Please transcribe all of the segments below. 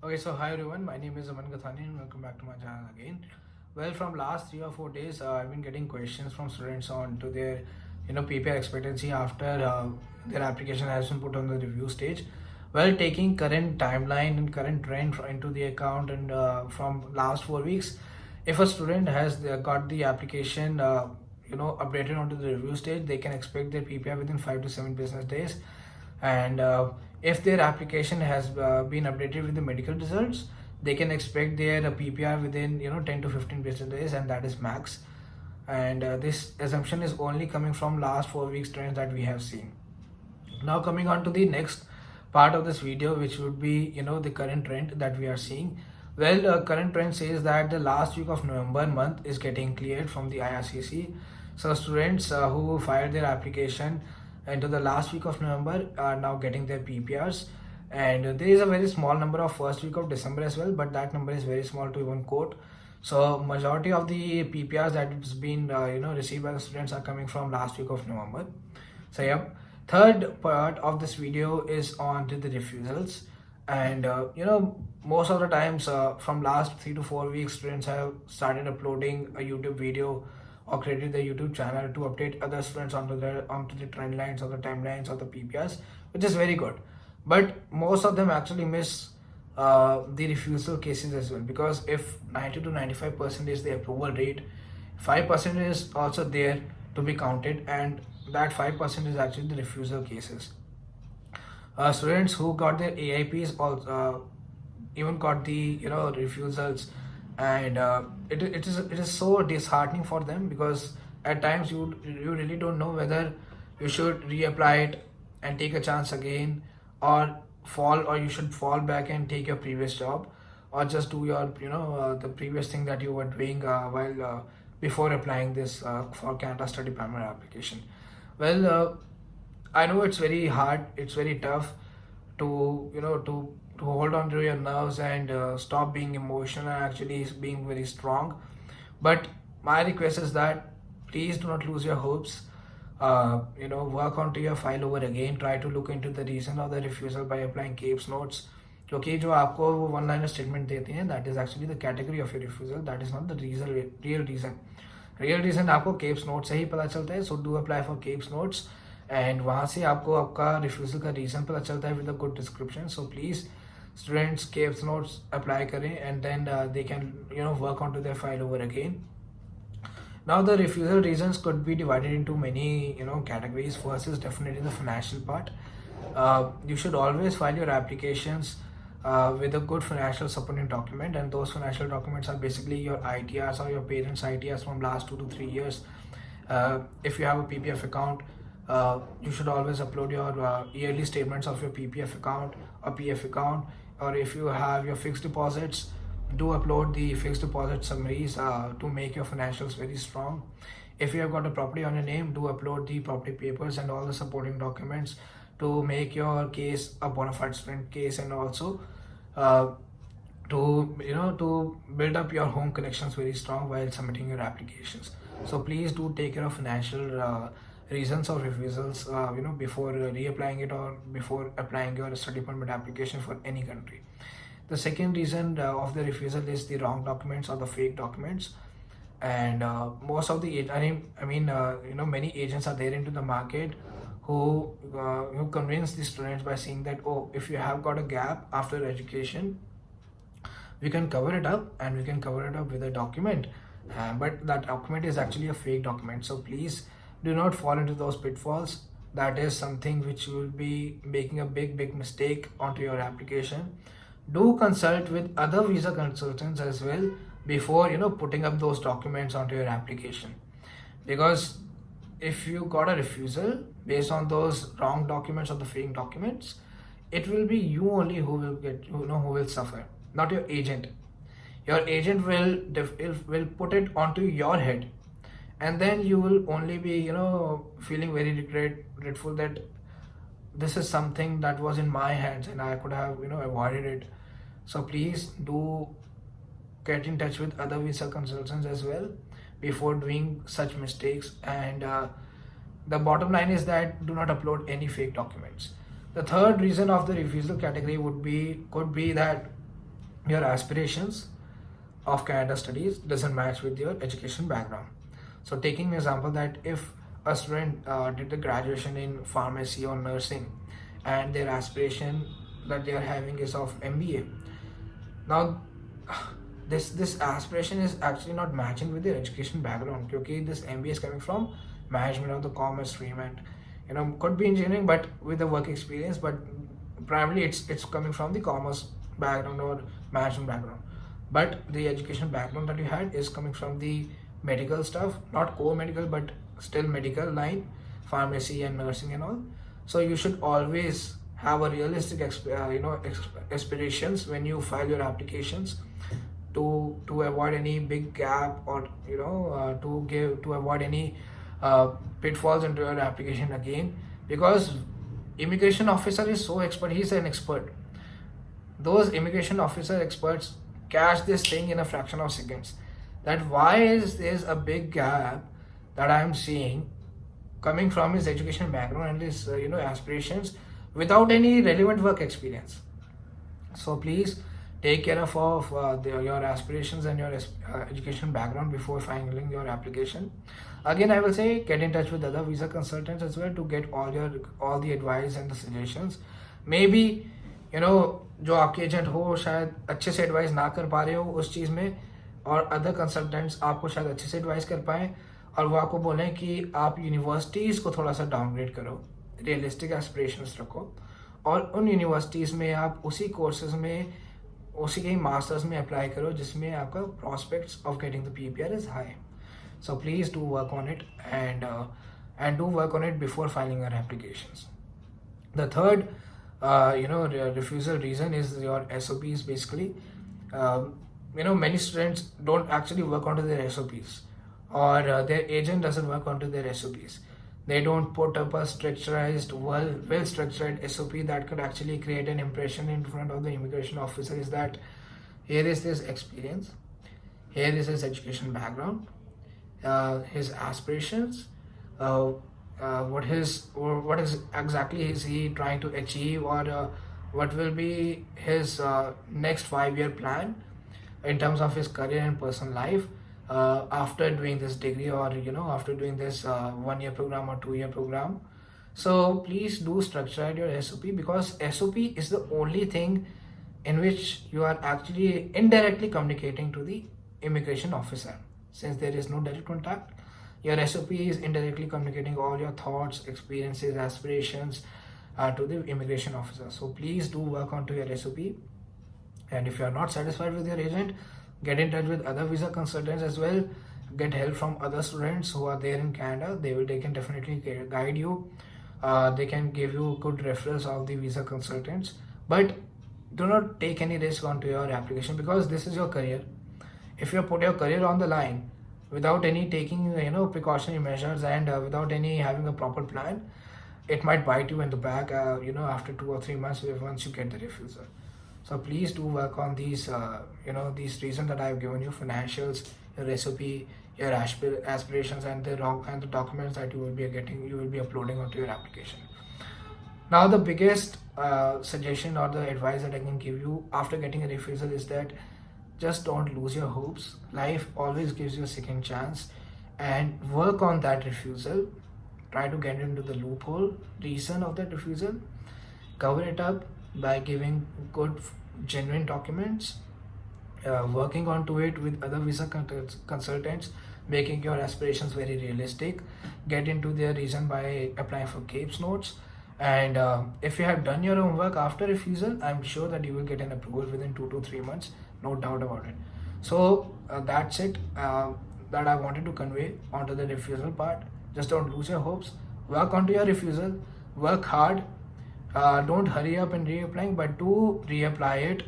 Okay, so hi everyone, my name is Aman Gathani and welcome back to my channel again. Well, from last 3 or 4 days, I've been getting questions from students on to their, PPR expectancy after their application has been put on the review stage. Well, taking current timeline and current trend into the account and from last 4 weeks, if a student has got the application, updated onto the review stage, they can expect their PPR within 5 to 7 business days, and if their application has been updated with the medical results, they can expect their PPR within 10 to 15 business days, and that is max. And this assumption is only coming from last 4 weeks trends that we have seen. Now coming on to the next part of this video, which would be the current trend that we are seeing. Well, current trend says that the last week of November month is getting cleared from the IRCC. So students who filed their application into the last week of November are now getting their PPRs. And there is a very small number of first week of December as well, but that number is very small to even quote. So majority of the PPRs that it's been received by the students are coming from last week of November. So yeah, third part of this video is on to the refusals. And most of the times from last 3 to 4 weeks, students have started uploading a YouTube video or created the YouTube channel to update other students onto the trend lines or the timelines of the PPRs, which is very good. But most of them actually miss the refusal cases as well, because if 90 to 95% is the approval rate, 5% is also there to be counted, and that 5% is actually the refusal cases. Students who got their AIPs also even got the refusals, and it is so disheartening for them, because at times you really don't know whether you should reapply it and take a chance again, or you should fall back and take your previous job, or just do your the previous thing that you were doing while before applying this for Canada Study Permit application. Well, I know it's very hard, it's very tough to to hold on to your nerves and stop being emotional and actually being very strong. But my request is that please do not lose your hopes. Work onto your file over again. Try to look into the reason of the refusal by applying CAPES notes. क्योंकि जो आपको वो one liner statement देते हैं, that is actually the category of your refusal, that is not the real reason आपको keeps note से ही पता चलता है. So do apply for keeps notes, and वहाँ से आपको आपका रिफ्यूज़ल का रीज़न पता चलता है with a good description. So please students keeps notes apply करें, and then they can work on to their file over again. Now the refusal reasons could be divided into many categories. First is definitely the financial part. You should always file your applications with a good financial supporting document, and those financial documents are basically your ITRs or your parents' ITRs from last 2 to 3 years. If you have a PPF account, you should always upload your yearly statements of your PPF account or PF account, or if you have your fixed deposits, do upload the fixed deposit summaries to make your financials very strong. If you have got a property on your name, do upload the property papers and all the supporting documents to make your case a bona fide student case, and also uh, to build up your home connections very strong while submitting your applications. So please do take care of financial reasons of refusals before reapplying it or before applying your study permit application for any country. The second reason of the refusal is the wrong documents or the fake documents. And most of the many agents are there into the market who convince the students by saying that, oh, if you have got a gap after education, we can cover it up, and we can cover it up with a document, but that document is actually a fake document. So please do not fall into those pitfalls. That is something which you will be making a big mistake onto your application. Do consult with other visa consultants as well before putting up those documents onto your application, because if you got a refusal based on those wrong documents or the fake documents, it will be you only who will get who will suffer, not your agent. Your agent will put it onto your head, and then you will only be feeling very regretful that this is something that was in my hands and I could have avoided it. So please do get in touch with other visa consultants as well before doing such mistakes. And the bottom line is that do not upload any fake documents. The third reason of the refusal category could be that your aspirations of Canada studies doesn't match with your education background. So taking an example that if a student did the graduation in pharmacy or nursing and their aspiration that they are having is of MBA, now this aspiration is actually not matching with their education background because this MBA is coming from management of the commerce stream and could be engineering but with the work experience, but primarily it's coming from the commerce background or management background. But the education background that you had is coming from the medical stuff, not core medical but still medical line, pharmacy and nursing and all. So you should always have a realistic aspirations when you file your applications to avoid any big gap or to avoid any pitfalls into your application again, because immigration officer is so expert, he's an expert. Those immigration officer experts catch this thing in a fraction of seconds. That why is there's a big gap that I am seeing coming from his education background and his aspirations without any relevant work experience. So please take care of your aspirations and your education background before filing your application. Again, I will say get in touch with other visa consultants as well to get all the advice and the suggestions. Maybe जो आपके agent हो शायद अच्छे से advice ना कर पा रहे हो उस चीज़ में, और अदर कंसल्टेंट्स आपको शायद अच्छे से एडवाइस कर पाएँ और वो आपको बोलें कि आप यूनिवर्सिटीज़ को थोड़ा सा डाउनग्रेड करो, रियलिस्टिक एस्पिरेशंस रखो और उन यूनिवर्सिटीज़ में आप उसी कोर्सेज में उसी के ही मास्टर्स में अप्लाई करो जिसमें आपका prospects of getting the PPR is high. So please do work on it and do work on it before filing your applications. The third refusal reason is your SOPs basically. Many students don't actually work onto their SOPs, or their agent doesn't work onto their SOPs. They don't put up a structured, well structured SOP that could actually create an impression in front of the immigration officer is that here is this experience, here is his education background, his aspirations, what is exactly is he trying to achieve, or what will be his next 5-year plan in terms of his career and personal life after doing this degree, or after doing this 1-year program or 2-year program. So please do structure your SOP, because SOP is the only thing in which you are actually indirectly communicating to the immigration officer. Since there is no direct contact, your SOP is indirectly communicating all your thoughts, experiences, aspirations to the immigration officer. So please do work onto your SOP. And if you are not satisfied with your agent, get in touch with other visa consultants as well. Get help from other students who are there in Canada. They can definitely guide you. They can give you good referrals of the visa consultants. But do not take any risk onto your application, because this is your career. If you put your career on the line without any taking precautionary measures and without any having a proper plan, it might bite you in the back after 2 or 3 months once you get the refusal. So please do work on these these reasons that I have given you: financials, your SOP, your aspirations, and the documents that you will be uploading onto your application. Now the biggest suggestion or the advice that I can give you after getting a refusal is that just don't lose your hopes. Life always gives you a second chance, and work on that refusal. Try to get into the loophole reason of that refusal. Cover it up by giving good, genuine documents, working onto it with other visa consultants, making your aspirations very realistic. Get into their reason by applying for CAPES notes. And if you have done your homework after refusal, I'm sure that you will get an approval within 2 to 3 months, no doubt about it. So that's it that I wanted to convey onto the refusal part. Just don't lose your hopes. Work onto your refusal. Work hard. Don't hurry up in reapplying, but do reapply it,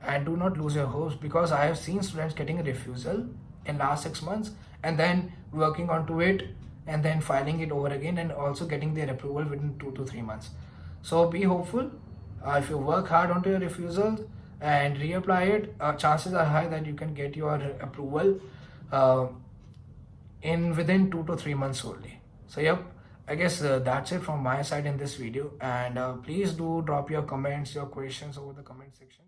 and do not lose your hopes, because I have seen students getting a refusal in last 6 months and then working onto it and then filing it over again and also getting their approval within 2 to 3 months. So be hopeful. If you work hard onto your refusal and reapply it, chances are high that you can get your approval in within 2 to 3 months only. So yep, I guess that's it from my side in this video, and please do drop your comments, your questions over the comment section.